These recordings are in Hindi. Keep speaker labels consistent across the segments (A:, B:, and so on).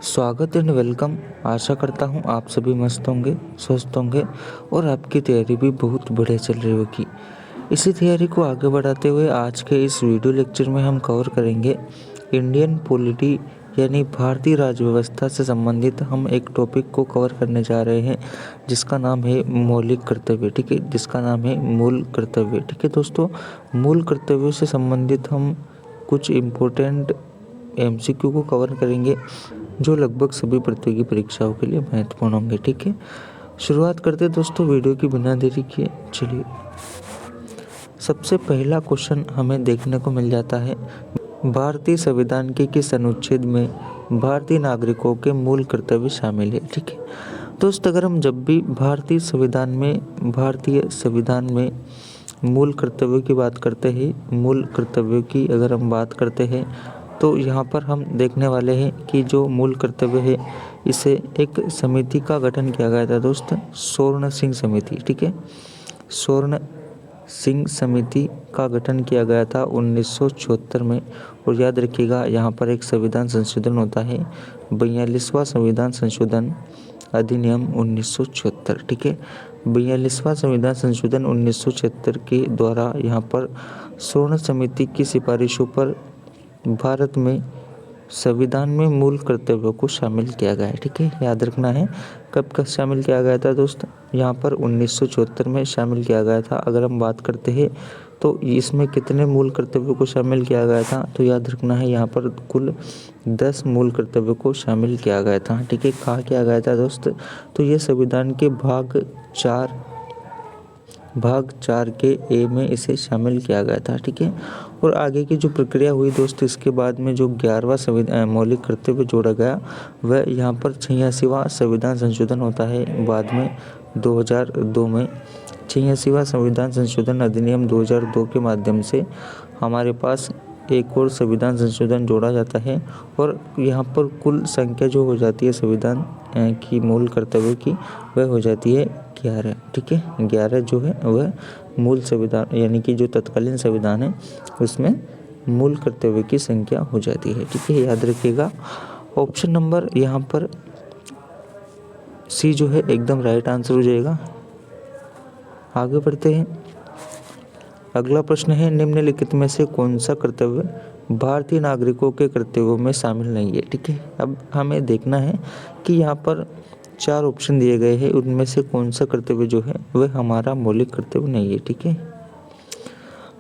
A: स्वागत एंड वेलकम। आशा करता हूँ आप सभी मस्त होंगे, स्वस्थ होंगे और आपकी तैयारी भी बहुत बढ़िया चल रही होगी। इसी तैयारी को आगे बढ़ाते हुए आज के इस वीडियो लेक्चर में हम कवर करेंगे इंडियन पॉलिटी यानी भारतीय राज्य व्यवस्था से संबंधित हम एक टॉपिक को कवर करने जा रहे हैं जिसका नाम है मौलिक कर्तव्य। ठीक है, जिसका नाम है मूल कर्तव्य। ठीक है दोस्तों, मूल कर्तव्यों से संबंधित हम कुछ इम्पोर्टेंट MCQ को कवर करेंगे जो लगभग सभी प्रतियोगी परीक्षाओं के लिए महत्वपूर्ण होंगे। ठीक है, शुरुआत करते हैं दोस्तों वीडियो की बिना देरी किए। चलिए, सबसे पहला क्वेश्चन हमें देखने को मिल जाता है, भारतीय संविधान के किस अनुच्छेद में भारतीय नागरिकों के मूल कर्तव्य शामिल है। ठीक है दोस्त, अगर हम जब भी भारतीय संविधान में मूल कर्तव्यों की बात करते हैं, मूल कर्तव्यों की अगर हम बात करते हैं तो यहाँ पर हम देखने वाले हैं कि जो मूल कर्तव्य है इसे एक समिति का गठन किया गया था दोस्त, स्वर्ण सिंह समिति। ठीक है, स्वर्ण सिंह समिति का गठन किया गया था 1974 में। और याद रखिएगा यहाँ पर एक संविधान संशोधन होता है, 42वां संविधान संशोधन अधिनियम 1974। ठीक है, 42वां संविधान संशोधन 1976 के द्वारा यहाँ पर स्वर्ण समिति की सिफारिशों पर भारत में संविधान में मूल कर्तव्यों को शामिल किया गया है। ठीक है, याद रखना है कब शामिल किया गया था दोस्त, यहाँ पर 1974 में शामिल किया गया था। अगर हम बात करते हैं तो इसमें कितने मूल कर्तव्यों को शामिल किया गया था, तो याद रखना है यहाँ पर कुल 10 मूल कर्तव्यों को शामिल किया गया था। ठीक है, कहाँ किया गया था दोस्त, तो ये संविधान के भाग 4 के ए में इसे शामिल किया गया था। ठीक है, और आगे की जो प्रक्रिया हुई दोस्त, इसके बाद में जो 11वां मौलिक कर्तव्य जोड़ा गया वह यहाँ पर 86वां संविधान संशोधन होता है। बाद में 2002 में 86वां संविधान संशोधन अधिनियम 2002 के माध्यम से हमारे पास एक और संविधान संशोधन जोड़ा जाता है और यहाँ पर कुल संख्या जो हो जाती है संविधान की मूल कर्तव्यों की वह हो जाती है 11। ठीक है, 11 जो है वह मूल संविधान यानी कि जो तत्कालीन संविधान है उसमें मूल कर्तव्य की संख्या हो जाती है। ठीक है, याद रखिएगा ऑप्शन नंबर यहाँ पर सी जो है एकदम राइट आंसर हो जाएगा। आगे बढ़ते हैं, अगला प्रश्न है, निम्नलिखित में से कौन सा कर्तव्य भारतीय नागरिकों के कर्तव्यों में शामिल नहीं है। ठीक है, अब हमें देखना है कि यहाँ पर 4 ऑप्शन दिए गए हैं, उनमें से कौन सा कर्तव्य जो है वह हमारा मौलिक कर्तव्य नहीं है। ठीक है,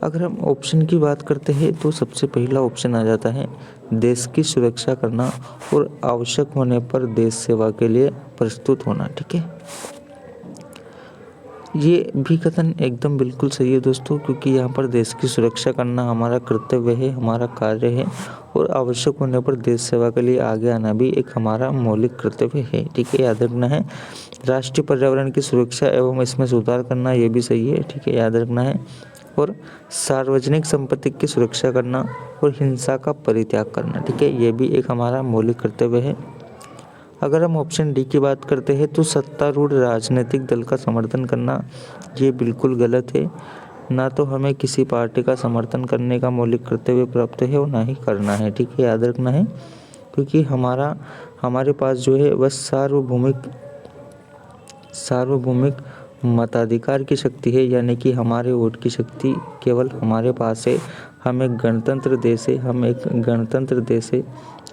A: अगर हम ऑप्शन की बात करते हैं तो सबसे पहला ऑप्शन आ जाता है देश की सुरक्षा करना और आवश्यक होने पर देश सेवा के लिए प्रस्तुत होना। ठीक है, ये भी कथन एकदम बिल्कुल सही है दोस्तों, क्योंकि यहाँ पर देश की सुरक्षा करना हमारा कर्तव्य है, हमारा कार्य है और आवश्यक होने पर देश सेवा के लिए आगे आना भी एक हमारा मौलिक कर्तव्य है। ठीक है, याद रखना है राष्ट्रीय पर्यावरण की सुरक्षा एवं इसमें सुधार करना, ये भी सही है। ठीक है, याद रखना है और सार्वजनिक संपत्ति की सुरक्षा करना और हिंसा का परित्याग करना। ठीक है, ये भी एक हमारा मौलिक कर्तव्य है। अगर हम ऑप्शन डी की बात करते हैं तो सत्तारूढ़ राजनीतिक दल का समर्थन करना, ये बिल्कुल गलत है। ना तो हमें किसी पार्टी का समर्थन करने का मौलिक कर्तव्य प्राप्त है और ना ही करना है। ठीक है, याद रखना है, क्योंकि हमारे पास जो है वह सार्वभौमिक मताधिकार की शक्ति है, यानी कि हमारे वोट की शक्ति केवल हमारे पास है। हम एक गणतंत्र देश है,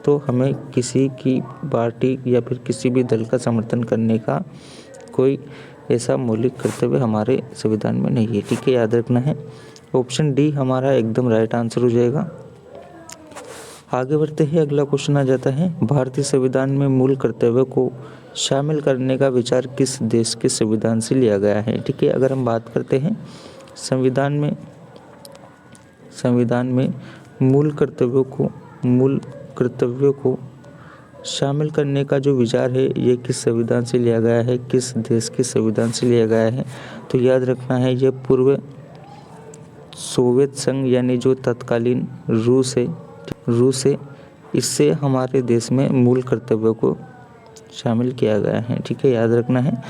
A: तो हमें किसी की पार्टी या फिर किसी भी दल का समर्थन करने का कोई ऐसा मौलिक कर्तव्य हमारे संविधान में नहीं है। ठीक है, याद रखना है ऑप्शन डी हमारा एकदम राइट आंसर हो जाएगा। आगे बढ़ते हैं, अगला क्वेश्चन आ जाता है, भारतीय संविधान में मूल कर्तव्य को शामिल करने का विचार किस देश के संविधान से लिया गया है। ठीक है, अगर हम बात करते हैं संविधान में मूल कर्तव्यों को शामिल करने का जो विचार है ये किस संविधान से लिया गया है, किस देश के संविधान से लिया गया है, तो याद रखना है ये पूर्व सोवियत संघ यानी जो तत्कालीन रूस है, इससे हमारे देश में मूल कर्तव्यों को शामिल किया गया है। ठीक है, याद रखना है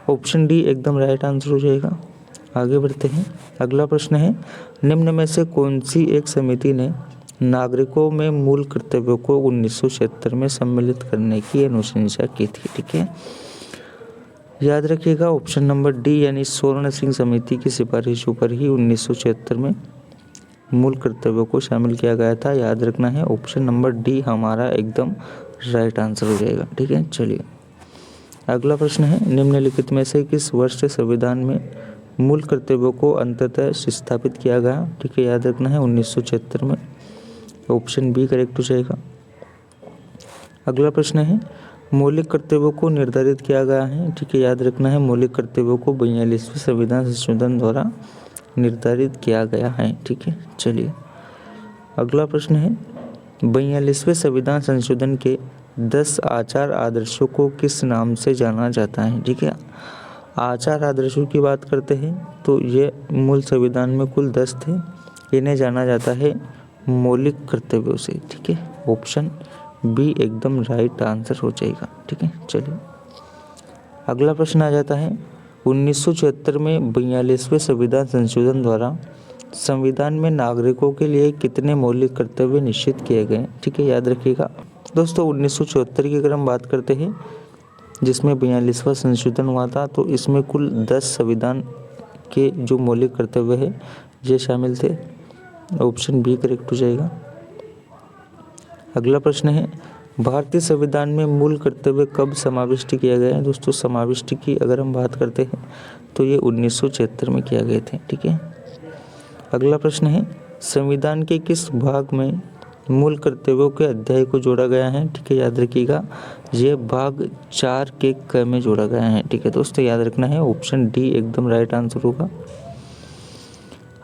A: ऑप्शन डी एकदम राइट आंसर हो जाएगा। आगे बढ़ते हैं, अगला प्रश्न है, निम्न में से कौन सी एक समिति ने नागरिकों में मूल कर्तव्यों को 1976 में सम्मिलित करने की अनुशंसा की थी। ठीक है, याद रखिएगा ऑप्शन नंबर डी यानी स्वर्ण सिंह समिति की सिफारिशों पर ही 1976 में मूल कर्तव्यों को शामिल किया गया था। याद रखना है, ऑप्शन नंबर डी हमारा एकदम राइट आंसर हो जाएगा। ठीक है, चलिए अगला प्रश्न है, निम्नलिखित में से किस वर्ष से संविधान में मूल कर्तव्यों को अंततः स्थापित किया गया? ठीक है, याद रखना है 1976 में, ऑप्शन बी करेक्ट हो जाएगा। अगला प्रश्न है, मौलिक कर्तव्यों को निर्धारित किया गया है। ठीक है, याद रखना है मौलिक कर्तव्यों को 42वें संविधान संशोधन द्वारा निर्धारित किया गया है। ठीक है, चलिए अगला प्रश्न है, 42वें संविधान संशोधन के 10 आचार आदर्शों को किस नाम से जाना जाता है? ठीक है, आचार आदर्शों की बात करते हैं तो ये मूल संविधान में कुल 10 थे, इन्हें जाना जाता है मौलिक कर्तव्यों से। ठीक है, ऑप्शन बी एकदम राइट आंसर हो जाएगा। ठीक है, चलिए अगला प्रश्न आ जाता है, 1976 में 42वें संविधान संशोधन द्वारा संविधान में नागरिकों के लिए कितने मौलिक कर्तव्य निश्चित किए गए? ठीक है, याद रखिएगा दोस्तों 1974 की अगर हम बात करते हैं जिसमें 42वां संशोधन हुआ था, तो इसमें कुल 10 संविधान के जो मौलिक कर्तव्य है ये शामिल थे। ऑप्शन बी करेक्ट हो जाएगा। अगला प्रश्न है, भारतीय संविधान में मूल कर्तव्य कब समाविष्ट किया गया है? दोस्तों समाविष्ट की अगर हम बात करते हैं तो ये 1976 में किया गए थे। ठीक है, अगला प्रश्न है, संविधान के किस भाग में मूल कर्तव्यों के अध्याय को जोड़ा गया है? ठीक है, याद रखिएगा ये भाग 4 के क में जोड़ा गया है। ठीक है दोस्तों, याद रखना है ऑप्शन डी एकदम राइट आंसर होगा।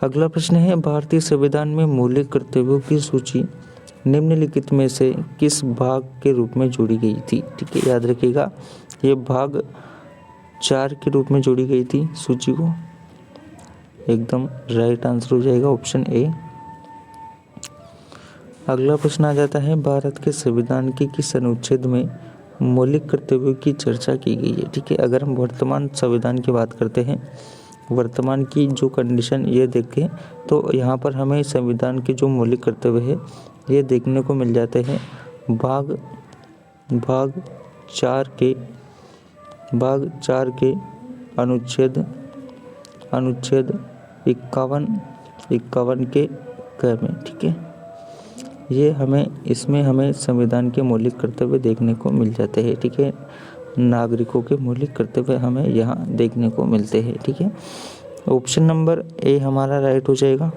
A: अगला प्रश्न है, भारतीय संविधान में मौलिक कर्तव्यों की सूची निम्नलिखित में से किस भाग के रूप में जोड़ी गई थी? ठीक है, याद रखिएगा ये भाग 4 के रूप में जोड़ी गई थी सूची को, एकदम राइट आंसर हो जाएगा ऑप्शन ए। अगला प्रश्न आ जाता है, भारत के संविधान के किस अनुच्छेद में मौलिक कर्तव्यों की चर्चा की गई है? ठीक है, अगर हम वर्तमान संविधान की बात करते हैं, वर्तमान की जो कंडीशन ये देखें तो यहाँ पर हमें संविधान के जो मौलिक कर्तव्य है ये देखने को मिल जाते हैं भाग 4 के अनुच्छेद 51 के क में। ठीक है, इसमें हमें संविधान के मौलिक कर्तव्य देखने को मिल जाते हैं। ठीक है, नागरिकों के मौलिक कर्तव्य हमें यहाँ देखने को मिलते हैं। ठीक है, ऑप्शन नंबर ए हमारा राइट हो जाएगा।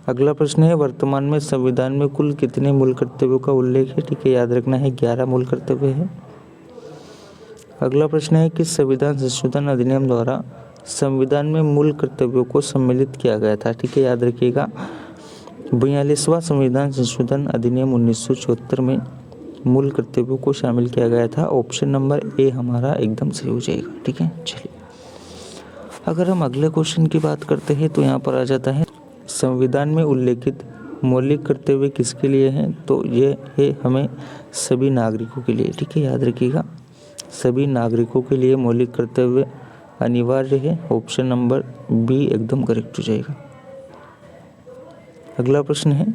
A: अगला प्रश्न है, वर्तमान में संविधान में कुल कितने मूल कर्तव्यों का उल्लेख है? ठीक है, याद रखना है 11 मूल कर्तव्य है। अगला प्रश्न है, किस संविधान संशोधन अधिनियम द्वारा संविधान में मूल कर्तव्यों को सम्मिलित किया गया था? ठीक है, याद रखिएगा 42वां संविधान संशोधन अधिनियम 1974 में मूल कर्तव्यों को शामिल किया गया था। ऑप्शन नंबर ए हमारा एकदम सही हो जाएगा। ठीक है, चलिए अगर हम अगले क्वेश्चन की बात करते हैं तो यहाँ पर आ जाता है, संविधान में उल्लेखित मौलिक कर्तव्य किसके लिए हैं? तो ये है हमें सभी नागरिकों के लिए। ठीक है, याद रखिएगा सभी नागरिकों के लिए मौलिक कर्तव्य अनिवार्य है। ऑप्शन नंबर बी एकदम करेक्ट हो जाएगा। अगला प्रश्न है,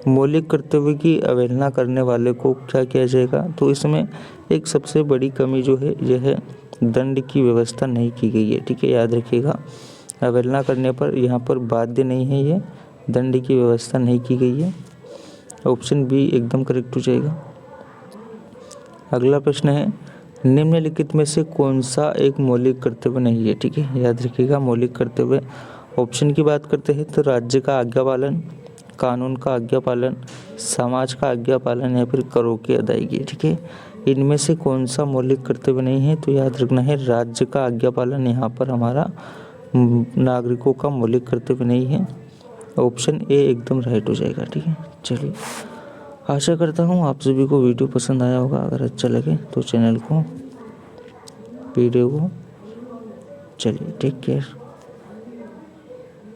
A: मौलिक कर्तव्य की अवहेलना करने वाले को क्या किया जाएगा? तो इसमें एक सबसे बड़ी कमी जो है यह है दंड की व्यवस्था नहीं की गई है। ठीक है, याद रखिएगा अवहेलना करने पर यहाँ पर बाध्य नहीं है, ये दंड की व्यवस्था नहीं की गई है। ऑप्शन बी एकदम करेक्ट हो जाएगा। अगला प्रश्न है, निम्नलिखित में से कौन सा एक मौलिक कर्तव्य नहीं है? ठीक है, याद रखिएगा मौलिक कर्तव्य ऑप्शन की बात करते हैं तो राज्य का आज्ञा पालन, कानून का आज्ञा पालन, समाज का आज्ञा पालन या फिर करों की अदायगी। ठीक है, इनमें से कौन सा मौलिक कर्तव्य नहीं है? तो याद रखना है राज्य का आज्ञा पालन यहाँ पर हमारा नागरिकों का मौलिक कर्तव्य नहीं है। ऑप्शन ए एकदम राइट हो जाएगा। ठीक है, चलिए आशा करता हूँ आप सभी को वीडियो पसंद आया होगा। अगर अच्छा लगे तो चैनल को, वीडियो को, चलिए टेक केयर।